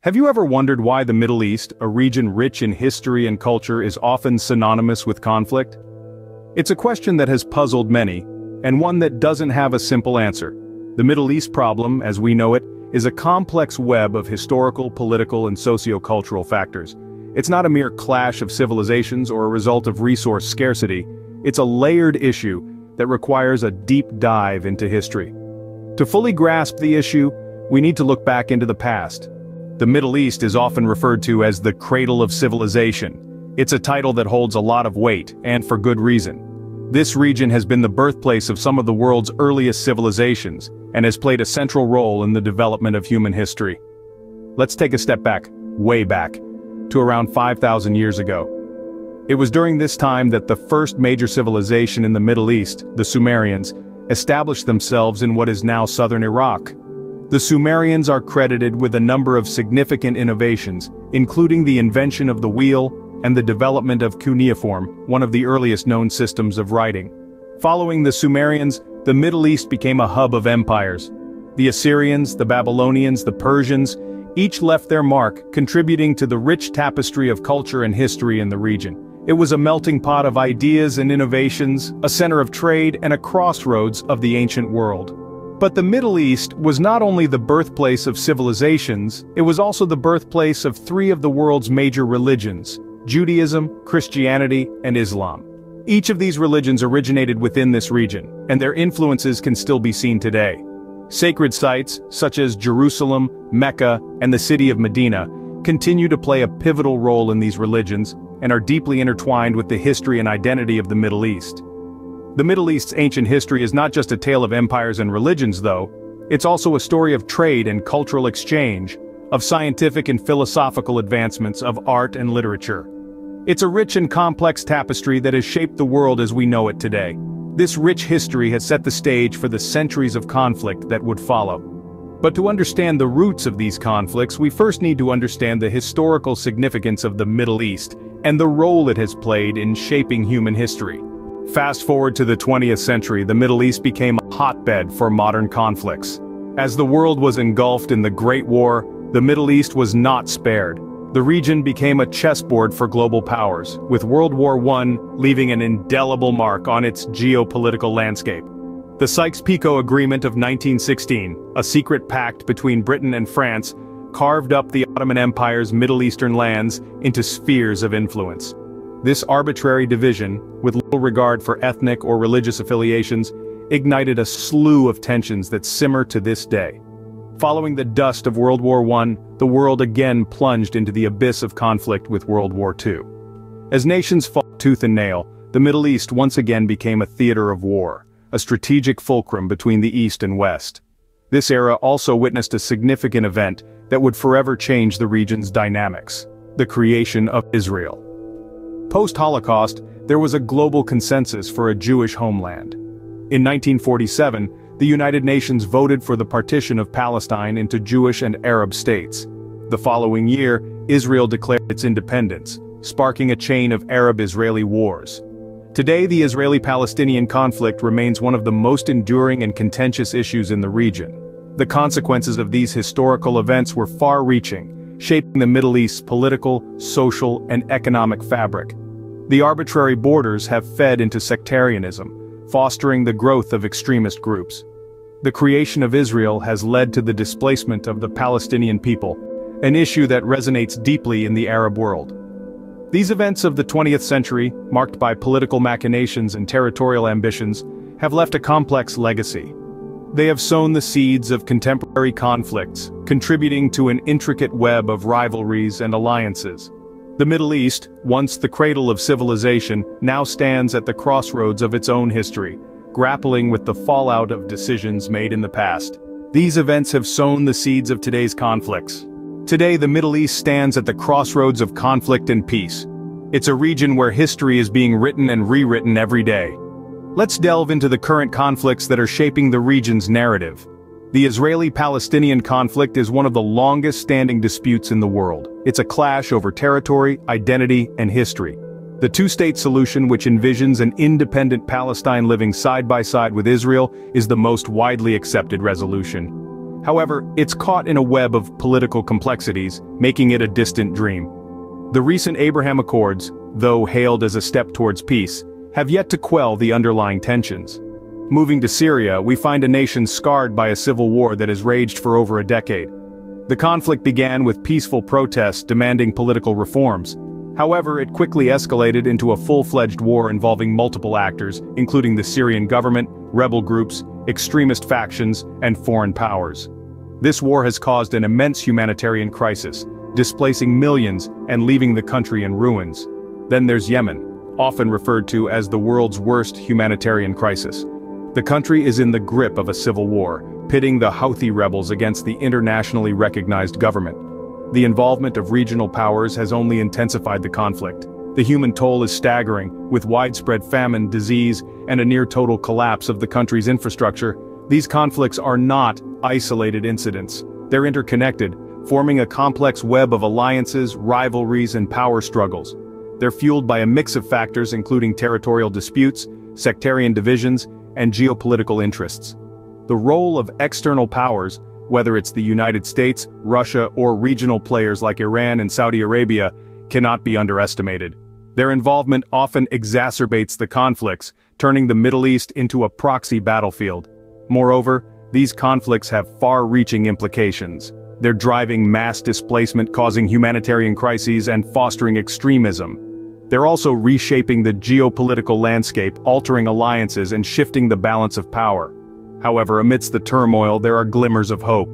Have you ever wondered why the Middle East, a region rich in history and culture, is often synonymous with conflict? It's a question that has puzzled many, and one that doesn't have a simple answer. The Middle East problem, as we know it, is a complex web of historical, political, and socio-cultural factors. It's not a mere clash of civilizations or a result of resource scarcity. It's a layered issue that requires a deep dive into history. To fully grasp the issue, we need to look back into the past. The Middle East is often referred to as the cradle of civilization. It's a title that holds a lot of weight, and for good reason. This region has been the birthplace of some of the world's earliest civilizations, and has played a central role in the development of human history. Let's take a step back, way back, to around 5,000 years ago. It was during this time that the first major civilization in the Middle East, the Sumerians, established themselves in what is now southern Iraq. The Sumerians are credited with a number of significant innovations, including the invention of the wheel and the development of cuneiform, one of the earliest known systems of writing. Following the Sumerians, the Middle East became a hub of empires. The Assyrians, the Babylonians, the Persians, each left their mark, contributing to the rich tapestry of culture and history in the region. It was a melting pot of ideas and innovations, a center of trade and a crossroads of the ancient world. But the Middle East was not only the birthplace of civilizations, it was also the birthplace of three of the world's major religions: Judaism, Christianity, and Islam. Each of these religions originated within this region, and their influences can still be seen today. Sacred sites, such as Jerusalem, Mecca, and the city of Medina, continue to play a pivotal role in these religions, and are deeply intertwined with the history and identity of the Middle East. The Middle East's ancient history is not just a tale of empires and religions, though. It's also a story of trade and cultural exchange, of scientific and philosophical advancements, of art and literature. It's a rich and complex tapestry that has shaped the world as we know it today. This rich history has set the stage for the centuries of conflict that would follow. But to understand the roots of these conflicts, we first need to understand the historical significance of the Middle East and the role it has played in shaping human history. Fast forward to the 20th century, the Middle East became a hotbed for modern conflicts. As the world was engulfed in the Great War, the Middle East was not spared. The region became a chessboard for global powers, with World War I leaving an indelible mark on its geopolitical landscape. The Sykes-Picot Agreement of 1916, a secret pact between Britain and France, carved up the Ottoman Empire's Middle Eastern lands into spheres of influence. This arbitrary division, with little regard for ethnic or religious affiliations, ignited a slew of tensions that simmer to this day. Following the dust of World War I, the world again plunged into the abyss of conflict with World War II. As nations fought tooth and nail, the Middle East once again became a theater of war, a strategic fulcrum between the East and West. This era also witnessed a significant event that would forever change the region's dynamics: the creation of Israel. Post-Holocaust, there was a global consensus for a Jewish homeland. In 1947, the United Nations voted for the partition of Palestine into Jewish and Arab states. The following year, Israel declared its independence, sparking a chain of Arab-Israeli wars. Today, the Israeli-Palestinian conflict remains one of the most enduring and contentious issues in the region. The consequences of these historical events were far-reaching, shaping the Middle East's political, social, and economic fabric. The arbitrary borders have fed into sectarianism, fostering the growth of extremist groups. The creation of Israel has led to the displacement of the Palestinian people, an issue that resonates deeply in the Arab world. These events of the 20th century, marked by political machinations and territorial ambitions, have left a complex legacy. They have sown the seeds of contemporary conflicts, contributing to an intricate web of rivalries and alliances. The Middle East, once the cradle of civilization, now stands at the crossroads of its own history, grappling with the fallout of decisions made in the past. These events have sown the seeds of today's conflicts. Today, the Middle East stands at the crossroads of conflict and peace. It's a region where history is being written and rewritten every day. Let's delve into the current conflicts that are shaping the region's narrative. The Israeli-Palestinian conflict is one of the longest-standing disputes in the world. It's a clash over territory, identity, and history. The two-state solution, which envisions an independent Palestine living side by side with Israel, is the most widely accepted resolution. However, it's caught in a web of political complexities, making it a distant dream. The recent Abraham Accords, though hailed as a step towards peace, have yet to quell the underlying tensions. Moving to Syria, we find a nation scarred by a civil war that has raged for over a decade. The conflict began with peaceful protests demanding political reforms. However, it quickly escalated into a full-fledged war involving multiple actors, including the Syrian government, rebel groups, extremist factions, and foreign powers. This war has caused an immense humanitarian crisis, displacing millions and leaving the country in ruins. Then there's Yemen, often referred to as the world's worst humanitarian crisis. The country is in the grip of a civil war, pitting the Houthi rebels against the internationally recognized government. The involvement of regional powers has only intensified the conflict. The human toll is staggering, with widespread famine, disease, and a near-total collapse of the country's infrastructure. These conflicts are not isolated incidents. They're interconnected, forming a complex web of alliances, rivalries, and power struggles. They're fueled by a mix of factors including territorial disputes, sectarian divisions, and geopolitical interests. The role of external powers, whether it's the United States, Russia, or regional players like Iran and Saudi Arabia, cannot be underestimated. Their involvement often exacerbates the conflicts, turning the Middle East into a proxy battlefield. Moreover, these conflicts have far-reaching implications. They're driving mass displacement, causing humanitarian crises, and fostering extremism. They're also reshaping the geopolitical landscape, altering alliances and shifting the balance of power. However, amidst the turmoil, there are glimmers of hope.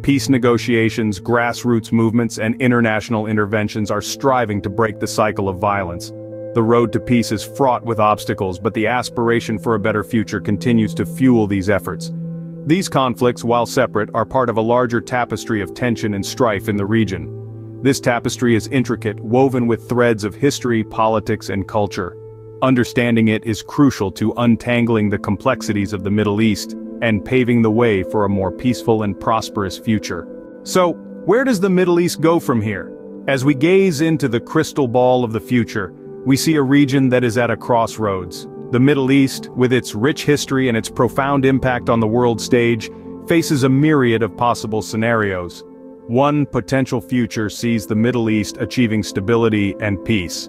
Peace negotiations, grassroots movements, and international interventions are striving to break the cycle of violence. The road to peace is fraught with obstacles, but the aspiration for a better future continues to fuel these efforts. These conflicts, while separate, are part of a larger tapestry of tension and strife in the region. This tapestry is intricate, woven with threads of history, politics, and culture. Understanding it is crucial to untangling the complexities of the Middle East and paving the way for a more peaceful and prosperous future. So, where does the Middle East go from here? As we gaze into the crystal ball of the future, we see a region that is at a crossroads. The Middle East, with its rich history and its profound impact on the world stage, faces a myriad of possible scenarios. One potential future sees the Middle East achieving stability and peace.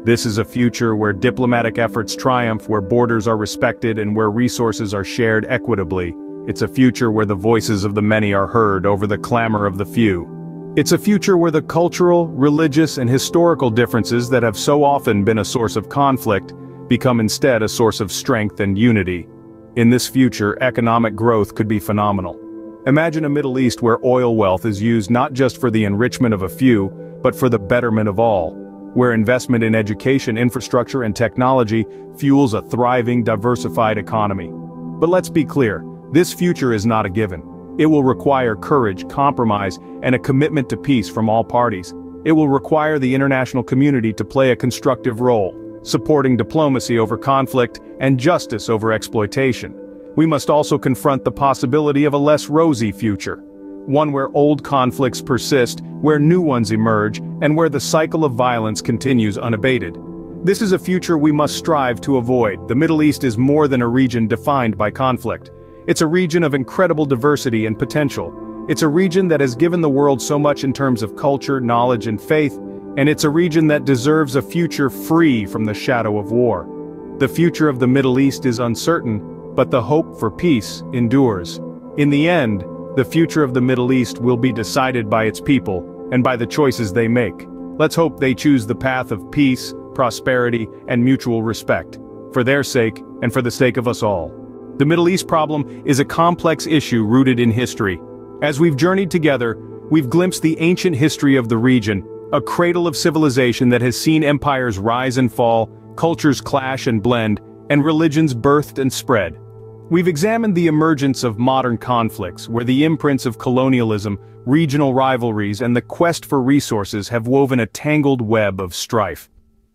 This is a future where diplomatic efforts triumph, where borders are respected, and where resources are shared equitably. It's a future where the voices of the many are heard over the clamor of the few. It's a future where the cultural, religious, and historical differences that have so often been a source of conflict become instead a source of strength and unity. In this future, economic growth could be phenomenal. Imagine a Middle East where oil wealth is used not just for the enrichment of a few, but for the betterment of all. Where investment in education, infrastructure, and technology fuels a thriving, diversified economy. But let's be clear, this future is not a given. It will require courage, compromise, and a commitment to peace from all parties. It will require the international community to play a constructive role, supporting diplomacy over conflict and justice over exploitation. We must also confront the possibility of a less rosy future. One where old conflicts persist, where new ones emerge, and where the cycle of violence continues unabated. This is a future we must strive to avoid. The Middle East is more than a region defined by conflict. It's a region of incredible diversity and potential. It's a region that has given the world so much in terms of culture, knowledge, and faith, and it's a region that deserves a future free from the shadow of war. The future of the Middle East is uncertain, but the hope for peace endures. In the end, the future of the Middle East will be decided by its people, and by the choices they make. Let's hope they choose the path of peace, prosperity, and mutual respect, for their sake, and for the sake of us all. The Middle East problem is a complex issue rooted in history. As we've journeyed together, we've glimpsed the ancient history of the region, a cradle of civilization that has seen empires rise and fall, cultures clash and blend, and religions birthed and spread. We've examined the emergence of modern conflicts, where the imprints of colonialism, regional rivalries, and the quest for resources have woven a tangled web of strife.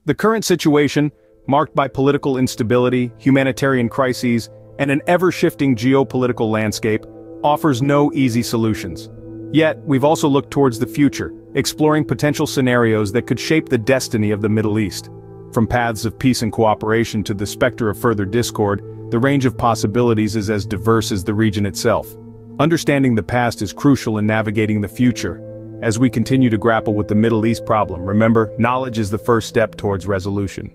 The current situation, marked by political instability, humanitarian crises, and an ever-shifting geopolitical landscape, offers no easy solutions. Yet, we've also looked towards the future, exploring potential scenarios that could shape the destiny of the Middle East. From paths of peace and cooperation to the specter of further discord, the range of possibilities is as diverse as the region itself. Understanding the past is crucial in navigating the future. As we continue to grapple with the Middle East problem, remember, knowledge is the first step towards resolution.